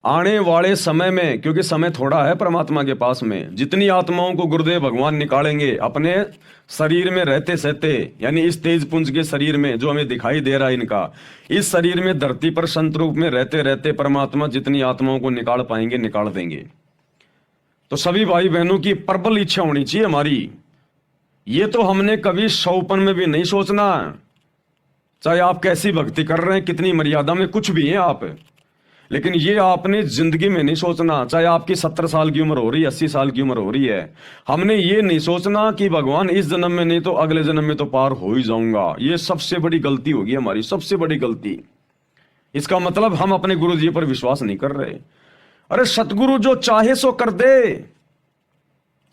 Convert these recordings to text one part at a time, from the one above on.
आने वाले समय में, क्योंकि समय थोड़ा है परमात्मा के पास में, जितनी आत्माओं को गुरुदेव भगवान निकालेंगे अपने शरीर में रहते सहते, यानी इस तेज पुंज के शरीर में जो हमें दिखाई दे रहा है इनका, इस शरीर में धरती पर संत रूप में रहते रहते परमात्मा जितनी आत्माओं को निकाल पाएंगे निकाल देंगे। तो सभी भाई बहनों की प्रबल इच्छा होनी चाहिए हमारी। ये तो हमने कभी सौपन में भी नहीं सोचना, चाहे आप कैसी भक्ति कर रहे हैं, कितनी मर्यादा में कुछ भी हैं आप, लेकिन ये आपने जिंदगी में नहीं सोचना, चाहे आपकी 70 साल की उम्र हो रही है, 80 साल की उम्र हो रही है, हमने ये नहीं सोचना कि भगवान इस जन्म में नहीं तो अगले जन्म में तो पार हो ही जाऊंगा। ये सबसे बड़ी गलती होगी हमारी, सबसे बड़ी गलती। इसका मतलब हम अपने गुरु जी पर विश्वास नहीं कर रहे। अरे सतगुरु जो चाहे सो कर दे।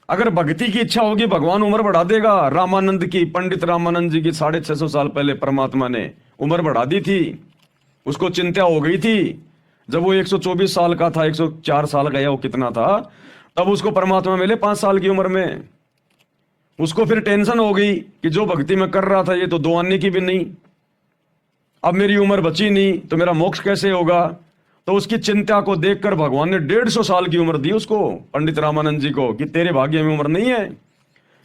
अगर भक्ति की इच्छा होगी भगवान उम्र बढ़ा देगा। रामानंद की, पंडित रामानंद जी की 650 साल पहले परमात्मा ने उम्र बढ़ा दी थी। उसको चिंता हो गई थी जब वो 124 साल का था, 104 साल का या वो कितना था, तब उसको परमात्मा मिले 5 साल की उम्र में। उसको फिर टेंशन हो गई कि जो भक्ति में कर रहा था ये तो 2 आने की भी नहीं, अब मेरी उम्र बची नहीं तो मेरा मोक्ष कैसे होगा। तो उसकी चिंता को देखकर भगवान ने 150 साल की उम्र दी उसको, पंडित रामानंद जी को, कि तेरे भाग्य में उम्र नहीं है,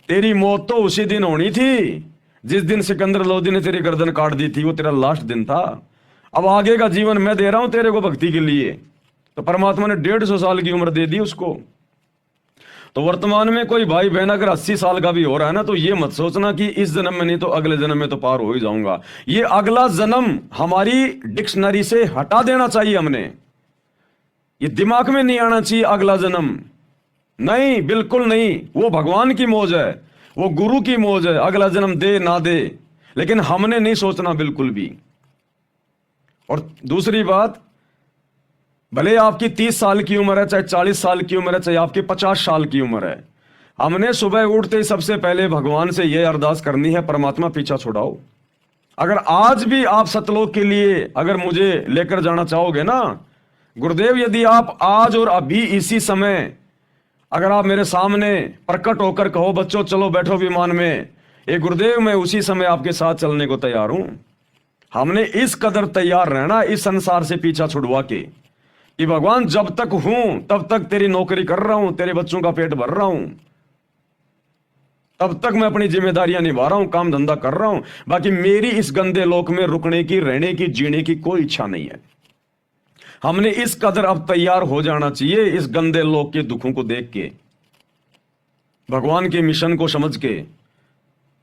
तेरी मौत तो उसी दिन होनी थी जिस दिन सिकंदर लोधी ने तेरी गर्दन काट दी थी, वो तेरा लास्ट दिन था। अब आगे का जीवन मैं दे रहा हूं तेरे को भक्ति के लिए। तो परमात्मा ने 150 साल की उम्र दे दी उसको। तो वर्तमान में कोई भाई बहन अगर 80 साल का भी हो रहा है ना, तो ये मत सोचना कि इस जन्म में नहीं तो अगले जन्म में तो पार हो ही जाऊंगा। ये अगला जन्म हमारी डिक्शनरी से हटा देना चाहिए हमने। ये दिमाग में नहीं आना चाहिए अगला जन्म, नहीं, बिल्कुल नहीं। वो भगवान की मौज है, वो गुरु की मौज है, अगला जन्म दे ना दे, लेकिन हमने नहीं सोचना बिल्कुल भी। और दूसरी बात, भले आपकी 30 साल की उम्र है, चाहे 40 साल की उम्र है, चाहे आपकी 50 साल की उम्र है, हमने सुबह उठते ही सबसे पहले भगवान से यह अरदास करनी है, परमात्मा पीछा छुड़ाओ। अगर आज भी आप सतलोक के लिए अगर मुझे लेकर जाना चाहोगे ना गुरुदेव, यदि आप आज और अभी इसी समय अगर आप मेरे सामने प्रकट होकर कहो बच्चों चलो बैठो विमान में, ए गुरुदेव मैं उसी समय आपके साथ चलने को तैयार हूं। हमने इस कदर तैयार रहना इस संसार से पीछा छुड़वा के कि भगवान जब तक हूं तब तक तेरी नौकरी कर रहा हूं, तेरे बच्चों का पेट भर रहा हूं, तब तक मैं अपनी जिम्मेदारियां निभा रहा हूं, काम धंधा कर रहा हूं। बाकी मेरी इस गंदे लोक में रुकने की, रहने की, जीने की कोई इच्छा नहीं है। हमने इस कदर अब तैयार हो जाना चाहिए इस गंदे लोक के दुखों को देख के, भगवान के मिशन को समझ के।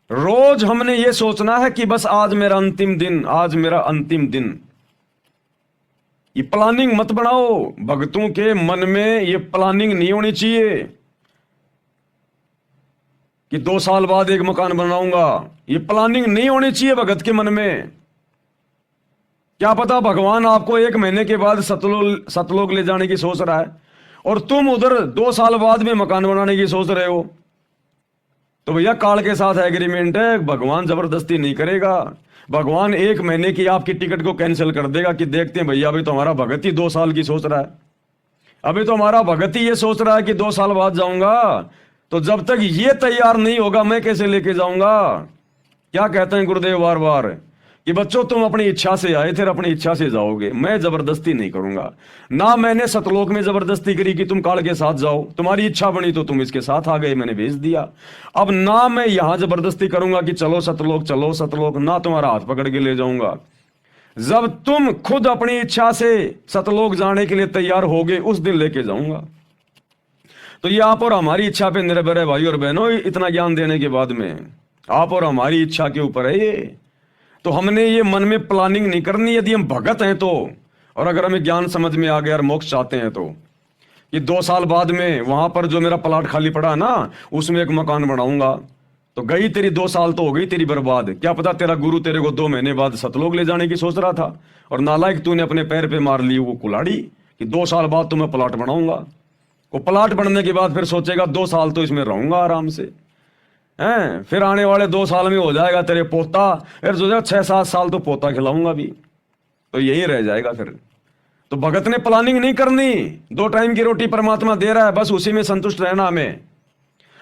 रोज हमने ये सोचना है कि बस आज मेरा अंतिम दिन, आज मेरा अंतिम दिन। ये प्लानिंग मत बनाओ, भक्तों के मन में ये प्लानिंग नहीं होनी चाहिए कि 2 साल बाद एक मकान बनाऊंगा। ये प्लानिंग नहीं होनी चाहिए भगत के मन में। क्या पता भगवान आपको 1 महीने के बाद सतलोक ले जाने की सोच रहा है और तुम उधर 2 साल बाद में मकान बनाने की सोच रहे हो। तो भैया काल के साथ एग्रीमेंट है, भगवान जबरदस्ती नहीं करेगा। भगवान 1 महीने की आपकी टिकट को कैंसिल कर देगा कि देखते हैं भैया अभी तो हमारा भगत ही 2 साल की सोच रहा है, अभी तो हमारा भगत ही ये सोच रहा है कि 2 साल बाद जाऊंगा। तो जब तक ये तैयार नहीं होगा मैं कैसे लेके जाऊंगा। क्या कहते हैं गुरुदेव बार बार कि बच्चों तुम अपनी इच्छा से आए थे, अपनी इच्छा से जाओगे, मैं जबरदस्ती नहीं करूंगा। ना मैंने सतलोक में जबरदस्ती करी कि तुम काल के साथ जाओ, तुम्हारी इच्छा बनी तो तुम इसके साथ आ गए, मैंने भेज दिया। अब ना मैं यहां जबरदस्ती करूंगा कि चलो सतलोक, चलो सतलोक, ना तुम्हारा हाथ पकड़ के ले जाऊंगा। जब तुम खुद अपनी इच्छा से सतलोक जाने के लिए तैयार होगे उस दिन लेके जाऊंगा। तो ये आप और हमारी इच्छा पे निर्भर है भाई और बहनों। इतना ज्ञान देने के बाद में आप और हमारी इच्छा के ऊपर है ये। तो हमने ये मन में प्लानिंग नहीं करनी यदि हम भगत हैं तो, और अगर हमें ज्ञान समझ में आ गया और मोक्ष चाहते हैं तो, कि 2 साल बाद में वहां पर जो मेरा प्लाट खाली पड़ा है ना उसमें एक मकान बनाऊंगा। तो गई तेरी 2 साल तो हो गई तेरी बर्बाद। क्या पता तेरा गुरु तेरे को 2 महीने बाद सतलोक ले जाने की सोच रहा था और नालायक तूने अपने पैर पे मार ली वो कुल्हाड़ी कि 2 साल बाद तो मैं प्लाट बनाऊंगा। वो प्लाट बनने के बाद फिर सोचेगा 2 साल तो इसमें रहूंगा आराम से, हैं, फिर आने वाले 2 साल में हो जाएगा तेरे पोता, फिर सोचेगा 6-7 साल तो पोता खिलाऊंगा भी, तो यही रह जाएगा फिर। तो भगत ने प्लानिंग नहीं करनी, 2 टाइम की रोटी परमात्मा दे रहा है, बस उसी में संतुष्ट रहना हमें।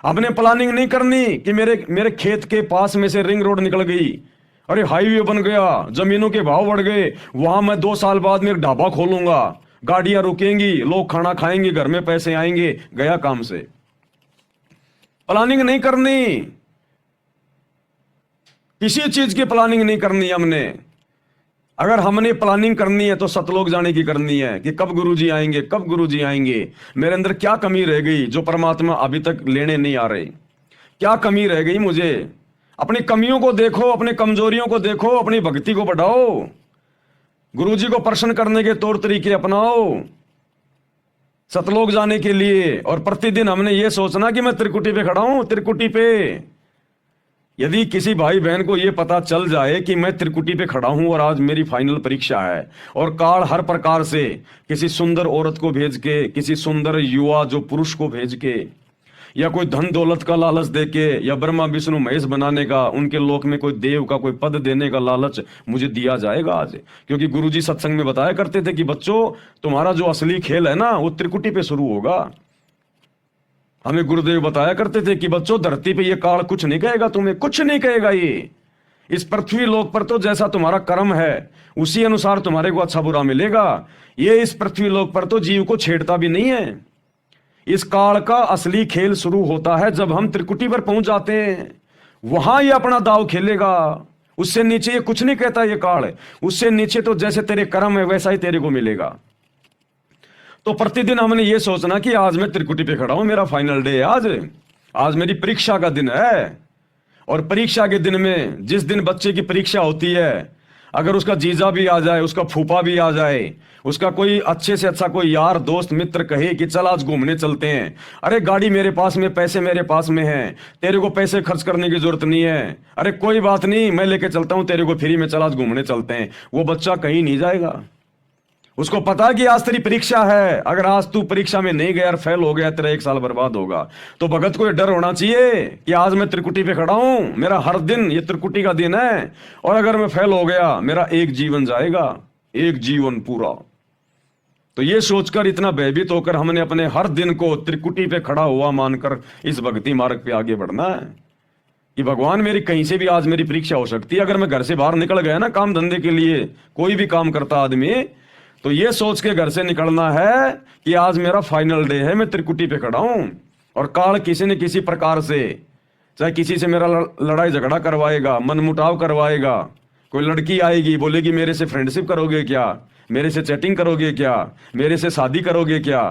हमने प्लानिंग नहीं करनी कि मेरे खेत के पास में से रिंग रोड निकल गई, अरे हाईवे बन गया, जमीनों के भाव बढ़ गए, वहां मैं 2 साल बाद में एक ढाबा खोलूंगा गाड़ियां रुकेंगी, लोग खाना खाएंगे, घर में पैसे आएंगे, गया काम से। प्लानिंग नहीं करनी, किसी चीज की प्लानिंग नहीं करनी हमने। अगर हमने प्लानिंग करनी है तो सतलोक जाने की करनी है कि कब गुरुजी आएंगे, कब गुरुजी आएंगे, मेरे अंदर क्या कमी रह गई जो परमात्मा अभी तक लेने नहीं आ रहे, क्या कमी रह गई मुझे। अपनी कमियों को देखो, अपनी कमजोरियों को देखो, अपनी भक्ति को बढ़ाओ, गुरुजी को प्रसन्न करने के तौर तरीके अपनाओ सतलोक जाने के लिए। और प्रतिदिन हमने ये सोचना कि मैं त्रिकुटी पे खड़ा हूं, त्रिकुटी पे। यदि किसी भाई बहन को यह पता चल जाए कि मैं त्रिकुटी पे खड़ा हूं और आज मेरी फाइनल परीक्षा है, और काल हर प्रकार से किसी सुंदर औरत को भेज के, किसी सुंदर युवा जो पुरुष को भेज के, या कोई धन दौलत का लालच देके, या ब्रह्मा विष्णु महेश बनाने का, उनके लोक में कोई देव का कोई पद देने का लालच मुझे दिया जाएगा आज। क्योंकि गुरुजी सत्संग में बताया करते थे कि बच्चों, तुम्हारा जो असली खेल है ना वो त्रिकुटी पे शुरू होगा। हमें गुरुदेव बताया करते थे कि बच्चों, धरती पे ये काल कुछ नहीं कहेगा, तुम्हें कुछ नहीं कहेगा। ये इस पृथ्वी लोक पर तो जैसा तुम्हारा कर्म है उसी अनुसार तुम्हारे को अच्छा बुरा मिलेगा। ये इस पृथ्वी लोक पर तो जीव को छेड़ता भी नहीं है। इस काल का असली खेल शुरू होता है जब हम त्रिकुटी पर पहुंच जाते हैं, वहां ये अपना दाव खेलेगा। उससे नीचे ये कुछ नहीं कहता ये काल। उससे नीचे तो जैसे तेरे कर्म है वैसा ही तेरे को मिलेगा। तो प्रतिदिन हमने ये सोचना कि आज मैं त्रिकुटी पे खड़ा हूं, मेरा फाइनल डे है आज मेरी परीक्षा का दिन है। और परीक्षा के दिन में, जिस दिन बच्चे की परीक्षा होती है, अगर उसका जीजा भी आ जाए, उसका फूफा भी आ जाए, उसका कोई अच्छे से अच्छा कोई यार दोस्त मित्र कहे कि चल आज घूमने चलते हैं, अरे गाड़ी मेरे पास में, पैसे मेरे पास में हैं, तेरे को पैसे खर्च करने की जरूरत नहीं है, अरे कोई बात नहीं मैं लेके चलता हूं तेरे को फ्री में, चल आज घूमने चलते हैं, वो बच्चा कहीं नहीं जाएगा। उसको पता कि आज तेरी परीक्षा है, अगर आज तू परीक्षा में नहीं गया और फेल हो गया, तेरा 1 साल बर्बाद होगा। तो भगत को ये डर होना चाहिए कि आज मैं त्रिकुटी पे खड़ा हूं, मेरा हर दिन ये त्रिकुटी का दिन है, और अगर मैं फेल हो गया मेरा एक जीवन जाएगा, एक जीवन पूरा। तो ये सोचकर, इतना भयभीत होकर हमने अपने हर दिन को त्रिकुटी पे खड़ा हुआ मानकर इस भक्ति मार्ग पे आगे बढ़ना है कि भगवान मेरी कहीं से भी आज मेरी परीक्षा हो सकती है। अगर मैं घर से बाहर निकल गया ना काम धंधे के लिए, कोई भी काम करता आदमी, तो ये सोच के घर से निकलना है कि आज मेरा फाइनल डे है, मैं त्रिकुटी पे खड़ा हूं। और काल किसी न किसी प्रकार से, चाहे किसी से मेरा लड़ाई झगड़ा करवाएगा, मनमुटाव करवाएगा, कोई लड़की आएगी बोलेगी मेरे से फ्रेंडशिप करोगे क्या, मेरे से चैटिंग करोगे क्या, मेरे से शादी करोगे क्या,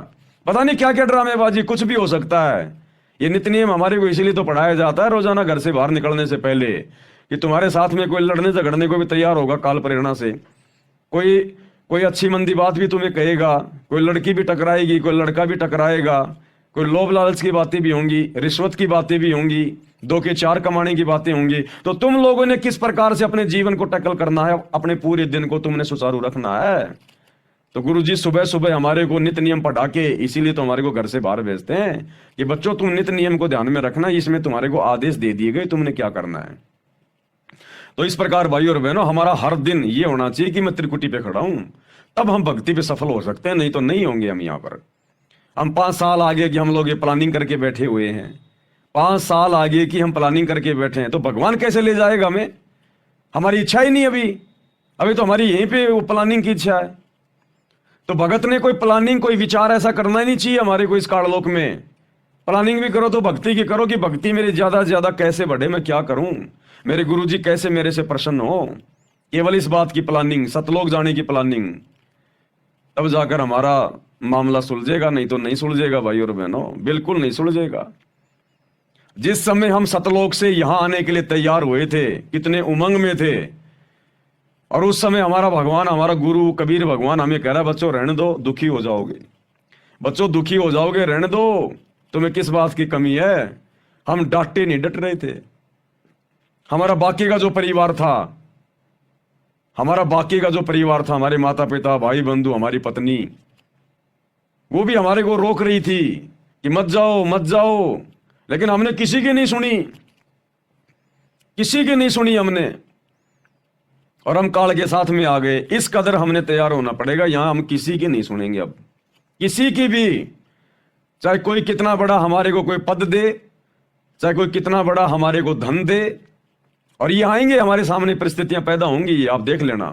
पता नहीं क्या क्या ड्रामेबाजी, कुछ भी हो सकता है। ये नित्य नियम हमारे को इसीलिए तो पढ़ाया जाता है रोजाना घर से बाहर निकलने से पहले, कि तुम्हारे साथ में कोई लड़ने झगड़ने को भी तैयार होगा काल प्रेरणा से। कोई अच्छी मंदी बात भी तुम्हें कहेगा, कोई लड़की भी टकराएगी, कोई लड़का भी टकराएगा, कोई लोभ लालच की बातें भी होंगी, रिश्वत की बातें भी होंगी, 2 के 4 कमाने की बातें होंगी। तो तुम लोगों ने किस प्रकार से अपने जीवन को टैकल करना है, अपने पूरे दिन को तुमने सुचारू रखना है। तो गुरुजी सुबह सुबह हमारे को नित्य नियम पढ़ा के, इसीलिए तो हमारे को घर से बाहर भेजते हैं कि बच्चों तुम नित्य नियम को ध्यान में रखना, इसमें तुम्हारे को आदेश दे दिए गए तुमने क्या करना है। तो इस प्रकार भाई और बहनों, हमारा हर दिन ये होना चाहिए कि मैं त्रिकुटी पे खड़ा हूं, तब हम भक्ति पे सफल हो सकते हैं, नहीं तो नहीं होंगे हम। यहाँ पर हम 5 साल आगे की हम लोग ये प्लानिंग करके बैठे हुए हैं, 5 साल आगे की हम प्लानिंग करके बैठे हैं, तो भगवान कैसे ले जाएगा हमें? हमारी इच्छा ही नहीं, अभी तो हमारी यहीं पे वो प्लानिंग की इच्छा है। तो भगत ने कोई प्लानिंग, कोई विचार ऐसा करना ही नहीं चाहिए हमारे को इस काललोक में। प्लानिंग भी करो तो भक्ति की करो कि भक्ति मेरी ज्यादा से ज्यादा कैसे बढ़े, मैं क्या करूं, मेरे गुरुजी कैसे मेरे से प्रसन्न हो। केवल इस बात की प्लानिंग, सतलोक जाने की प्लानिंग, तब जाकर हमारा मामला सुलझेगा, नहीं तो नहीं सुलझेगा भाई और बहनों, बिल्कुल नहीं सुलझेगा। जिस समय हम सतलोक से यहां आने के लिए तैयार हुए थे, कितने उमंग में थे, और उस समय हमारा भगवान, हमारा गुरु कबीर भगवान हमें कह रहा है बच्चों रहने दो, दुखी हो जाओगे, बच्चों दुखी हो जाओगे, रहने दो, तुम्हें किस बात की कमी है। हम डांटे नहीं, डट रहे थे। हमारा बाकी का जो परिवार था, हमारे माता पिता, भाई बंधु, हमारी पत्नी, वो भी हमारे को रोक रही थी कि मत जाओ मत जाओ, लेकिन हमने किसी की नहीं सुनी, किसी की नहीं सुनी हमने, और हम काल के साथ में आ गए। इस कदर हमने तैयार होना पड़ेगा, यहां हम किसी की नहीं सुनेंगे अब, किसी की भी, चाहे कोई कितना बड़ा हमारे को कोई पद दे, चाहे कोई कितना बड़ा हमारे को धन दे। और ये आएंगे, हमारे सामने परिस्थितियां पैदा होंगी, आप देख लेना।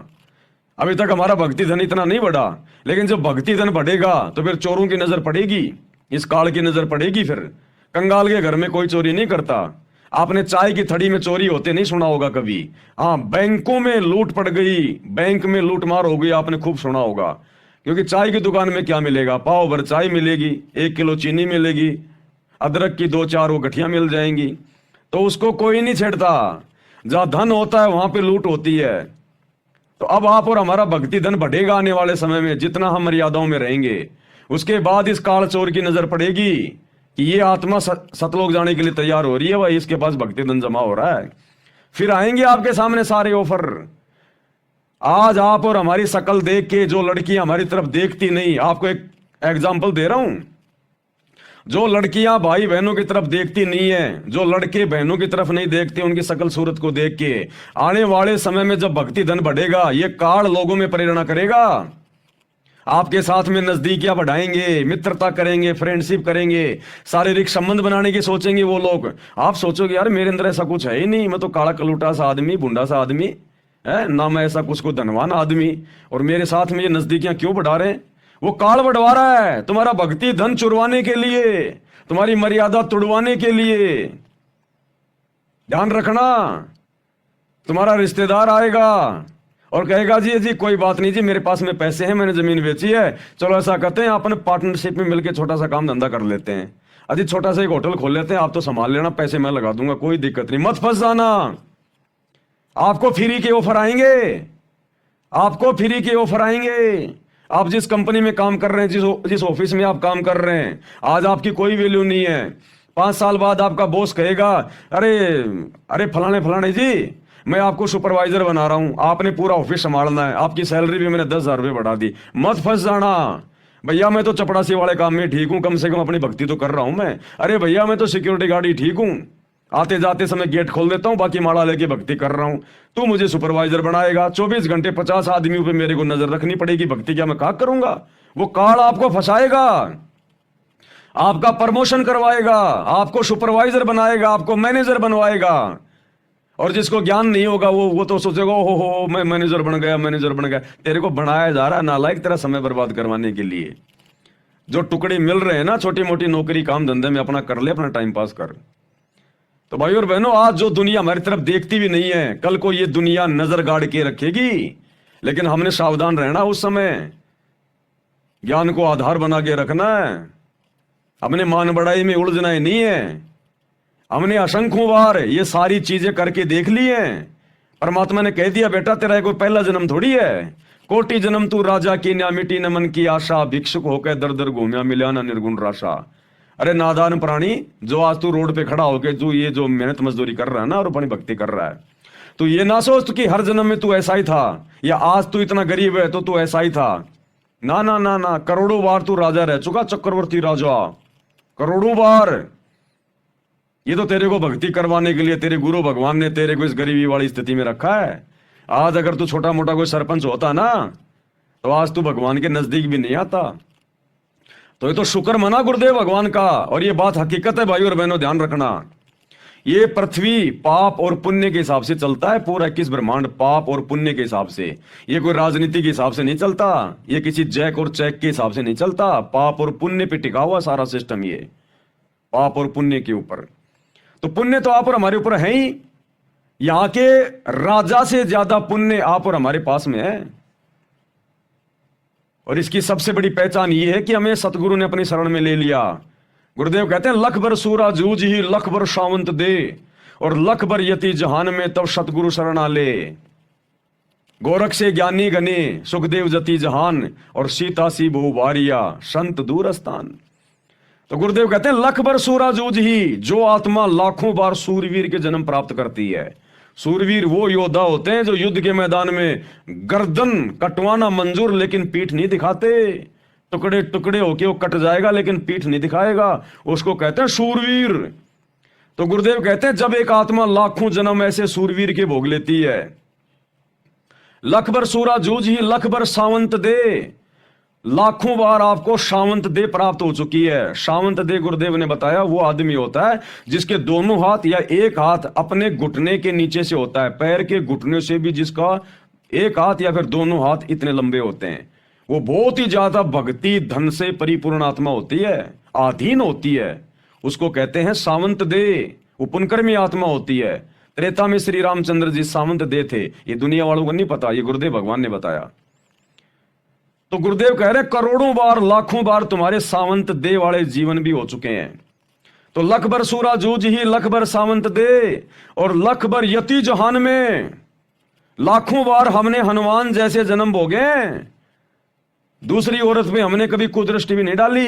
अभी तक हमारा भक्ति धन इतना नहीं बढ़ा, लेकिन जब भक्ति धन बढ़ेगा तो फिर चोरों की नजर पड़ेगी, इस काल की नजर पड़ेगी। फिर कंगाल के घर में कोई चोरी नहीं करता। आपने चाय की थड़ी में चोरी होते नहीं सुना होगा कभी। हाँ, बैंकों में लूट पड़ गई, बैंक में लूटमार हो गई, आपने खूब सुना होगा। क्योंकि चाय की दुकान में क्या मिलेगा? पाव भर चाय मिलेगी, 1 किलो चीनी मिलेगी, अदरक की 2-4 वो गठियां मिल जाएंगी, तो उसको कोई नहीं छेड़ता। जहां धन होता है वहां पे लूट होती है। तो अब आप और हमारा भक्ति धन बढ़ेगा आने वाले समय में, जितना हम मर्यादाओं में रहेंगे। उसके बाद इस काल चोर की नजर पड़ेगी कि ये आत्मा सतलोक जाने के लिए तैयार हो रही है, भाई इसके पास भक्ति धन जमा हो रहा है। फिर आएंगे आपके सामने सारे ऑफर। आज आप और हमारी शकल देख के जो लड़कियां हमारी तरफ देखती नहीं, आपको एक एग्जाम्पल दे रहा हूं, जो लड़कियां भाई बहनों की तरफ देखती नहीं है, जो लड़के बहनों की तरफ नहीं देखते उनकी शकल सूरत को देख के, आने वाले समय में जब भक्ति धन बढ़ेगा, ये काल लोगों में प्रेरणा करेगा। आपके साथ में नजदीकियां बढ़ाएंगे, मित्रता करेंगे, फ्रेंडशिप करेंगे, शारीरिक संबंध बनाने की सोचेंगे वो लोग। आप सोचोगे यार मेरे अंदर ऐसा कुछ है ही नहीं, मैं तो काला कलूटा सा आदमी, बुंडा सा आदमी है ना, मैं ऐसा कुछ को धनवान आदमी, और मेरे साथ में ये नजदीकियां क्यों बढ़ा रहे हैं? वो काल बढ़वा रहा है तुम्हारा भक्ति धन चुरवाने के लिए, तुम्हारी मर्यादा तोड़वाने के लिए। ध्यान रखना, तुम्हारा रिश्तेदार आएगा और कहेगा जी जी कोई बात नहीं जी, मेरे पास में पैसे हैं, मैंने जमीन बेची है, चलो ऐसा करते हैं अपन पार्टनरशिप में मिलकर छोटा सा काम धंधा कर लेते हैं, अजी छोटा सा एक होटल खोल लेते हैं, आप तो संभाल लेना, पैसे मैं लगा दूंगा, कोई दिक्कत नहीं, मत फंस जाना। आपको फ्री के ऑफर आएंगे, आपको फ्री के ऑफर आएंगे। आप जिस कंपनी में काम कर रहे हैं, जिस ऑफिस में आप काम कर रहे हैं, आज आपकी कोई वैल्यू नहीं है। 5 साल बाद आपका बॉस कहेगा अरे अरे फलाने फलाने जी, मैं आपको सुपरवाइजर बना रहा हूं, आपने पूरा ऑफिस संभालना है, आपकी सैलरी भी मैंने 10,000 रुपये बढ़ा दी। मत फंस जाना, भैया मैं तो चपड़ासी वाले काम में ठीक हूं, कम से कम अपनी भक्ति तो कर रहा हूं मैं। अरे भैया मैं तो सिक्योरिटी गार्ड ही ठीक हूं, आते जाते समय गेट खोल देता हूं, बाकी माला लेके भक्ति कर रहा हूं। तू मुझे सुपरवाइजर बनाएगा, 24 घंटे 50 आदमियों पे मेरे को नजर रखनी पड़ेगी, भक्ति क्या मैं कहा करूंगा? वो काल आपको फंसाएगा, आपका प्रमोशन करवाएगा, आपको सुपरवाइजर बनाएगा, आपको मैनेजर बनवाएगा। और जिसको ज्ञान नहीं होगा वो तो सोचेगा हो मैं मैनेजर बन गया, मैनेजर बन गया। तेरे को बनाया जा रहा है नालायक, तेरा समय बर्बाद करवाने के लिए। जो टुकड़े मिल रहे हैं ना छोटी मोटी नौकरी काम धंधे में, अपना कर ले, अपना टाइम पास कर। तो भाई और बहनों, आज जो दुनिया हमारी तरफ देखती भी नहीं है, कल को ये दुनिया नजर गाड़ के रखेगी, लेकिन हमने सावधान रहना। उस समय ज्ञान को आधार बना के रखना है, अपने मान बढ़ाई में उलझना ही नहीं है। हमने असंख्यों बार ये सारी चीजें करके देख ली हैं। परमात्मा ने कह दिया बेटा तेरा कोई पहला जन्म थोड़ी है, कोटि जन्म तू राजा की न्या मिटी न मन की आशा, भिक्षुक होकर दर दर घूमिया मिला ना निर्गुण राशा। अरे नादान प्राणी, जो आज तू रोड पे खड़ा होके जो मेहनत मजदूरी कर रहा है ना और अपनी भक्ति कर रहा है, तो ये ना सोच कि हर जन्म में तू ऐसा ही था, या आज तू इतना गरीब है तो तू ऐसा ही था। ना ना ना ना, करोड़ों बार तू राजा रह चुका, चक्रवर्ती राजा, करोड़ों बार। ये तो तेरे को भक्ति करवाने के लिए तेरे गुरु भगवान ने तेरे को इस गरीबी वाली स्थिति में रखा है। आज अगर तू छोटा मोटा कोई सरपंच होता ना, तो आज तू भगवान के नजदीक भी नहीं आता। तो ये तो शुक्र मना गुरुदेव भगवान का। और ये बात हकीकत है भाई और बहनों, ध्यान रखना। ये पृथ्वी पाप और पुण्य के हिसाब से चलता है, पूरा 21 ब्रह्मांड पाप और पुण्य के हिसाब से। ये कोई राजनीति के हिसाब से नहीं चलता, ये किसी जैक और चैक के हिसाब से नहीं चलता। पाप और पुण्य पे टिका हुआ सारा सिस्टम, ये पाप और पुण्य के ऊपर। तो पुण्य तो आप और हमारे ऊपर है ही, यहां के राजा से ज्यादा पुण्य आप और हमारे पास में है। और इसकी सबसे बड़ी पहचान यह है कि हमें सतगुरु ने अपनी शरण में ले लिया। गुरुदेव कहते हैं लख भर सूरा जूझ ही लख भर सावंत दे, और लख भर यति जहान में तब सतगुरु शरण आले। गोरख से ज्ञानी गने सुखदेव जति जहान, और सीता सी बहु वारिया संत दूर स्थान। तो गुरुदेव कहते हैं लख भर सूरा जूझ ही, जो आत्मा लाखों बार सूरवीर के जन्म प्राप्त करती है। सूरवीर वो योद्धा होते हैं जो युद्ध के मैदान में गर्दन कटवाना मंजूर लेकिन पीठ नहीं दिखाते। टुकड़े टुकड़े होके वो कट जाएगा लेकिन पीठ नहीं दिखाएगा, उसको कहते हैं सूरवीर। तो गुरुदेव कहते हैं जब एक आत्मा लाखों जन्म ऐसे सूरवीर के भोग लेती है, लख भर सूरा जूझ ही लख भर सावंत दे, लाखों बार आपको सावंत दे प्राप्त हो चुकी है। सावंत दे गुरुदेव ने बताया वो आदमी होता है जिसके दोनों हाथ या एक हाथ अपने घुटने के नीचे से होता है, पैर के घुटने से भी जिसका एक हाथ या फिर दोनों हाथ इतने लंबे होते हैं। वो बहुत ही ज्यादा भक्ति धन से परिपूर्ण आत्मा होती है, अधीन होती है, उसको कहते हैं सावंत दे। वो पुनकर्मी आत्मा होती है। त्रेता में श्री रामचंद्र जी सावंत दे थे, ये दुनिया वालों को नहीं पता, ये गुरुदेव भगवान ने बताया। तो गुरुदेव कह रहे करोड़ों बार लाखों बार तुम्हारे सावंत दे वाले जीवन भी हो चुके हैं। तो लख भर सूरा जूझ ही लख भर सावंत दे, और लख भर यति जहान में लाखों बार हमने हनुमान जैसे जन्म भोगे। दूसरी औरत पे हमने कभी कुदृष्टि भी नहीं डाली,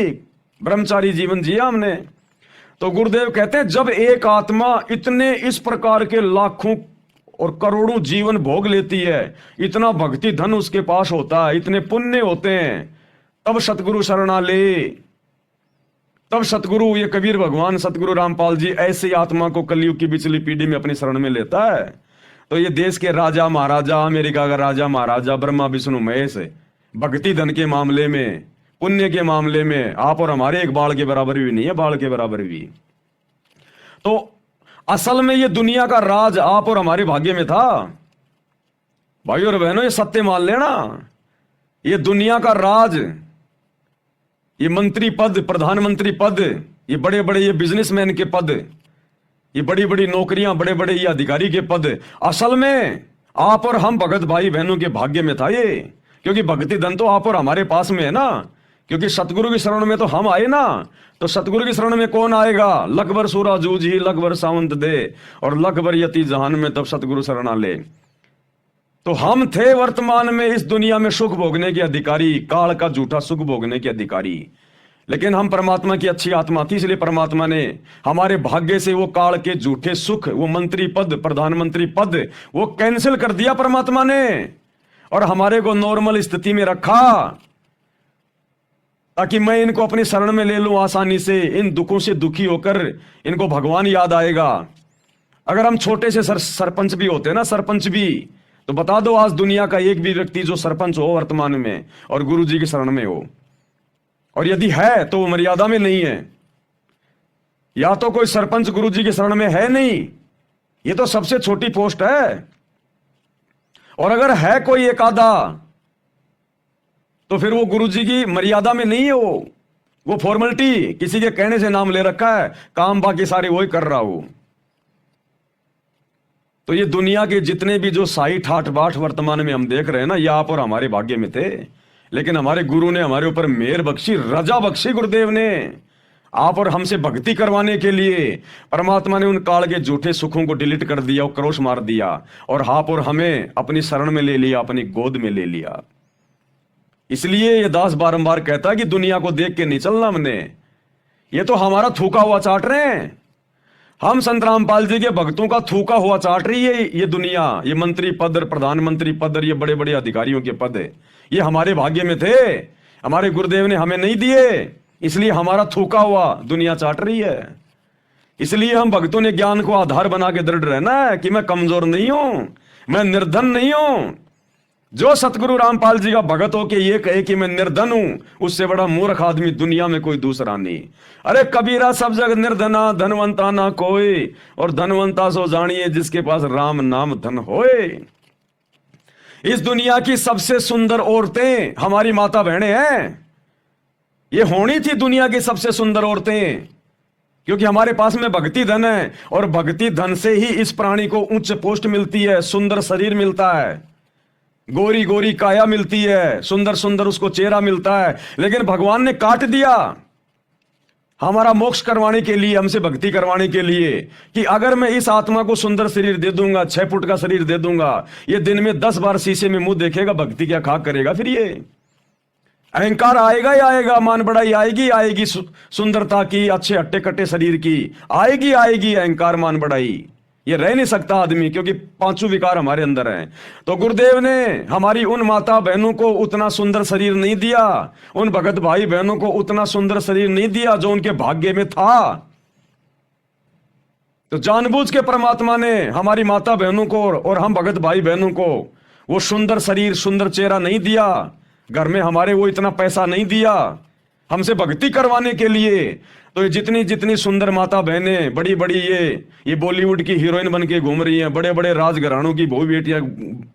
ब्रह्मचारी जीवन जिया हमने। तो गुरुदेव कहते हैं जब एक आत्मा इतने इस प्रकार के लाखों और करोड़ों जीवन भोग लेती है, इतना भक्ति धन उसके पास होता है, इतने पुण्य होते हैं, तब सतगुरु शरणा ले। तब सतगुरु, ये कबीर भगवान सतगुरु रामपाल जी ऐसी आत्मा को कलयुग की पिछली पीढ़ी में अपनी शरण में लेता है। तो ये देश के राजा महाराजा, अमेरिका का राजा महाराजा, ब्रह्मा विष्णु महेश, भक्ति धन के मामले में, पुण्य के मामले में आप और हमारे एक बाल के बराबर भी नहीं है, बाल के बराबर भी। तो असल में ये दुनिया का राज आप और हमारे भाग्य में था। भाइयों और बहनों, ये सत्य मान लेना, ये दुनिया का राज, ये मंत्री पद, प्रधानमंत्री पद, ये बड़े बड़े ये बिजनेसमैन के पद, ये बड़ी बड़ी नौकरियां, बड़े बड़े ये अधिकारी के पद, असल में आप और हम भगत भाई बहनों के भाग्य में था ये। क्योंकि भक्ति धन तो आप और हमारे पास में है ना, क्योंकि सतगुरु की शरण में तो हम आए ना। तो सतगुरु की शरण में कौन आएगा? लख भर सूरा जूझ ही लख भर सावंत दे, और लख भर यति जहान में तब सतगुरु शरणा ले। तो हम थे वर्तमान में इस दुनिया में सुख भोगने के अधिकारी, काल का झूठा सुख भोगने के अधिकारी। लेकिन हम परमात्मा की अच्छी आत्मा थी, इसलिए परमात्मा ने हमारे भाग्य से वो काल के झूठे सुख, वो मंत्री पद, प्रधानमंत्री पद, वो कैंसिल कर दिया परमात्मा ने, और हमारे को नॉर्मल स्थिति में रखा, ताकि मैं इनको अपनी शरण में ले लूं आसानी से। इन दुखों से दुखी होकर इनको भगवान याद आएगा। अगर हम छोटे से सरपंच भी होते ना, सरपंच भी, तो बता दो आज दुनिया का एक भी व्यक्ति जो सरपंच हो वर्तमान में और गुरु जी की शरण में हो, और यदि है तो वो मर्यादा में नहीं है, या तो कोई सरपंच गुरु जी की शरण में है नहीं, ये तो सबसे छोटी पोस्ट है। और अगर है कोई एक आधा, तो फिर वो गुरु जी की मर्यादा में नहीं है, वो फॉर्मेलिटी, किसी के कहने से नाम ले रखा है, काम बाकी सारे वही कर रहा हो। तो ये दुनिया के जितने भी जो साई ठाठ बाट वर्तमान में हम देख रहे हैं ना, ये आप और हमारे भाग्य में थे। लेकिन हमारे गुरु ने हमारे ऊपर मेहर बख्शी, रजा बख्शी, गुरुदेव ने आप और हमसे भक्ति करवाने के लिए परमात्मा ने उन काल के झूठे सुखों को डिलीट कर दिया, और क्रोश मार दिया, और आप और हमें अपनी शरण में ले लिया, अपनी गोद में ले लिया। इसलिए ये दास बारंबार कहता है कि दुनिया को देख के नहीं चलना हमने, ये तो हमारा थूका हुआ चाट रहे हैं। हम संत रामपाल जी के भक्तों का थूका हुआ चाट रही है ये दुनिया। ये मंत्री पद, प्रधानमंत्री पद, ये बड़े बड़े अधिकारियों के पद है, ये हमारे भाग्य में थे, हमारे गुरुदेव ने हमें नहीं दिए, इसलिए हमारा थूका हुआ दुनिया चाट रही है। इसलिए हम भक्तों ने ज्ञान को आधार बना के दृढ़ रहना है कि मैं कमजोर नहीं हूं, मैं निर्धन नहीं हूं। जो सतगुरु रामपाल जी का भगत हो के ये कहे कि मैं निर्धन हूं, उससे बड़ा मूर्ख आदमी दुनिया में कोई दूसरा नहीं। अरे कबीरा सब जग निर्धना, धनवंता ना कोई, और धनवंता सो जानिए जिसके पास राम नाम धन होए। इस दुनिया की सबसे सुंदर औरतें हमारी माता बहनें हैं। ये होनी थी दुनिया की सबसे सुंदर औरतें, क्योंकि हमारे पास में भक्ति धन है, और भक्ति धन से ही इस प्राणी को उच्च पोस्ट मिलती है, सुंदर शरीर मिलता है, गोरी गोरी काया मिलती है, सुंदर सुंदर उसको चेहरा मिलता है। लेकिन भगवान ने काट दिया हमारा मोक्ष करवाने के लिए, हमसे भक्ति करवाने के लिए, कि अगर मैं इस आत्मा को सुंदर शरीर दे दूंगा, 6 फुट का शरीर दे दूंगा, ये दिन में 10 बार शीशे में मुंह देखेगा, भक्ति क्या खाक करेगा? फिर ये अहंकार आएगा ही आएगा, मान बढ़ाई आएगी आएगी, सुंदरता की, अच्छे हट्टे कट्टे शरीर की आएगी आएगी, अहंकार मान बढ़ाई ये रह नहीं सकता आदमी, क्योंकि 5 विकार हमारे अंदर हैं। तो गुरुदेव ने हमारी उन माता बहनों को उतना सुंदर शरीर नहीं दिया, उन भगत भाई बहनों को उतना सुंदर शरीर नहीं दिया जो उनके भाग्य में था। तो जानबूझ के परमात्मा ने हमारी माता बहनों को और हम भगत भाई बहनों को वो सुंदर शरीर, सुंदर चेहरा नहीं दिया। घर में हमारे वो इतना पैसा नहीं दिया हमसे भक्ति करवाने के लिए। तो ये जितनी जितनी सुंदर माता बहनें, बड़ी बड़ी ये बॉलीवुड की हीरोइन बन के घूम रही हैं, बड़े बड़े राजघरानों की बहु बेटियां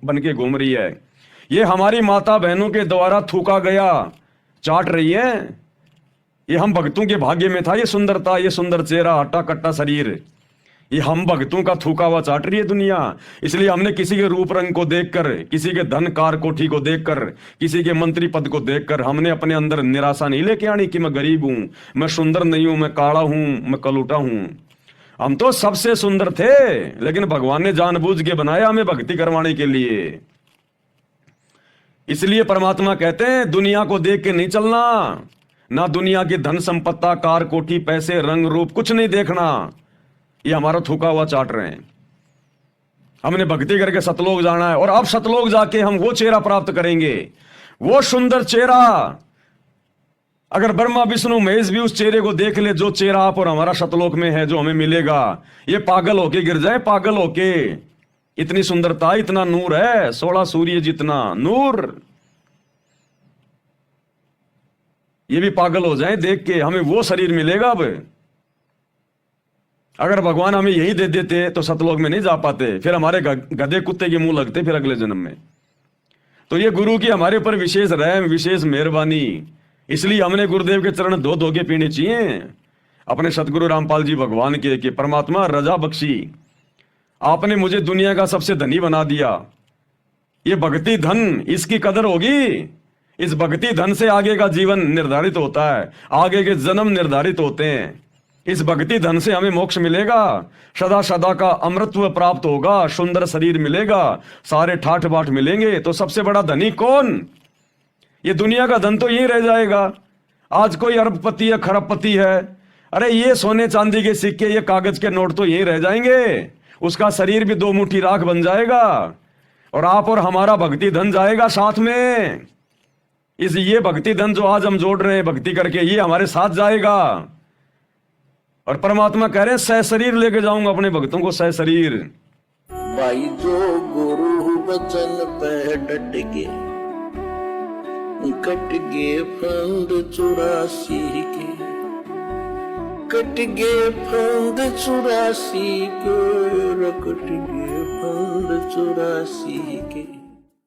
बन के घूम रही है, ये हमारी माता बहनों के द्वारा थूका गया चाट रही है। ये हम भक्तों के भाग्य में था, ये सुंदरता, ये सुंदर चेहरा, हट्टा कट्टा शरीर, ये हम भक्तों का थूका हुआ चाट रही है दुनिया। इसलिए हमने किसी के रूप रंग को देखकर, किसी के धन कार कोठी को देखकर, किसी के मंत्री पद को देखकर हमने अपने अंदर निराशा नहीं लेके आनी कि मैं गरीब हूं, मैं सुंदर नहीं हूं, मैं काला हूं, मैं कलूटा हूं। हम तो सबसे सुंदर थे, लेकिन भगवान ने जानबूझ के बनाया हमें भक्ति करवाने के लिए। इसलिए परमात्मा कहते हैं दुनिया को देख के नहीं चलना, ना दुनिया की धन संपत्ता, कार कोठी, पैसे, रंग रूप, कुछ नहीं देखना। ये हमारा थूका हुआ चाट रहे हैं। हमने भक्ति करके सतलोक जाना है, और अब सतलोक जाके हम वो चेहरा प्राप्त करेंगे, वो सुंदर चेहरा। अगर ब्रह्मा विष्णु महेश भी उस चेहरे को देख ले, जो चेहरा आप और हमारा सतलोक में है, जो हमें मिलेगा, ये पागल होके गिर जाए, पागल होके। इतनी सुंदरता, इतना नूर है, 16 सूर्य जितना नूर। ये भी पागल हो जाए देख के, हमें वो शरीर मिलेगा। अब अगर भगवान हमें यही दे देते तो सतलोक में नहीं जा पाते, फिर हमारे गधे कुत्ते के मुंह लगते फिर अगले जन्म में। तो ये गुरु की हमारे ऊपर विशेष रहम, विशेष मेहरबानी। इसलिए हमने गुरुदेव के चरण धो धो के पीने चाहिए, अपने सतगुरु रामपाल जी भगवान के कि परमात्मा रजा बख्शी, आपने मुझे दुनिया का सबसे धनी बना दिया। ये भक्ति धन, इसकी कदर होगी। इस भक्ति धन से आगे का जीवन निर्धारित होता है, आगे के जन्म निर्धारित होते हैं। इस भक्ति धन से हमें मोक्ष मिलेगा, सदा सदा का अमृतत्व प्राप्त होगा, सुंदर शरीर मिलेगा, सारे ठाठ बाट मिलेंगे। तो सबसे बड़ा धनी कौन? ये दुनिया का धन तो यही रह जाएगा। आज कोई अरबपति है, खरबपति है, अरे ये सोने चांदी के सिक्के, ये कागज के नोट तो यही रह जाएंगे। उसका शरीर भी 2 मुट्ठी राख बन जाएगा, और आप और हमारा भक्ति धन जाएगा साथ में। ये भक्ति धन जो आज हम जोड़ रहे हैं भक्ति करके, ये हमारे साथ जाएगा। और परमात्मा कह रहे हैं सह शरीर लेके जाऊंगा अपने भक्तों को, सह शरीर। भाई जो गुरु वचन पे डट के, कट गे फंद 84 के, कट गे फंद 84 के, कट गे फंद 84 के।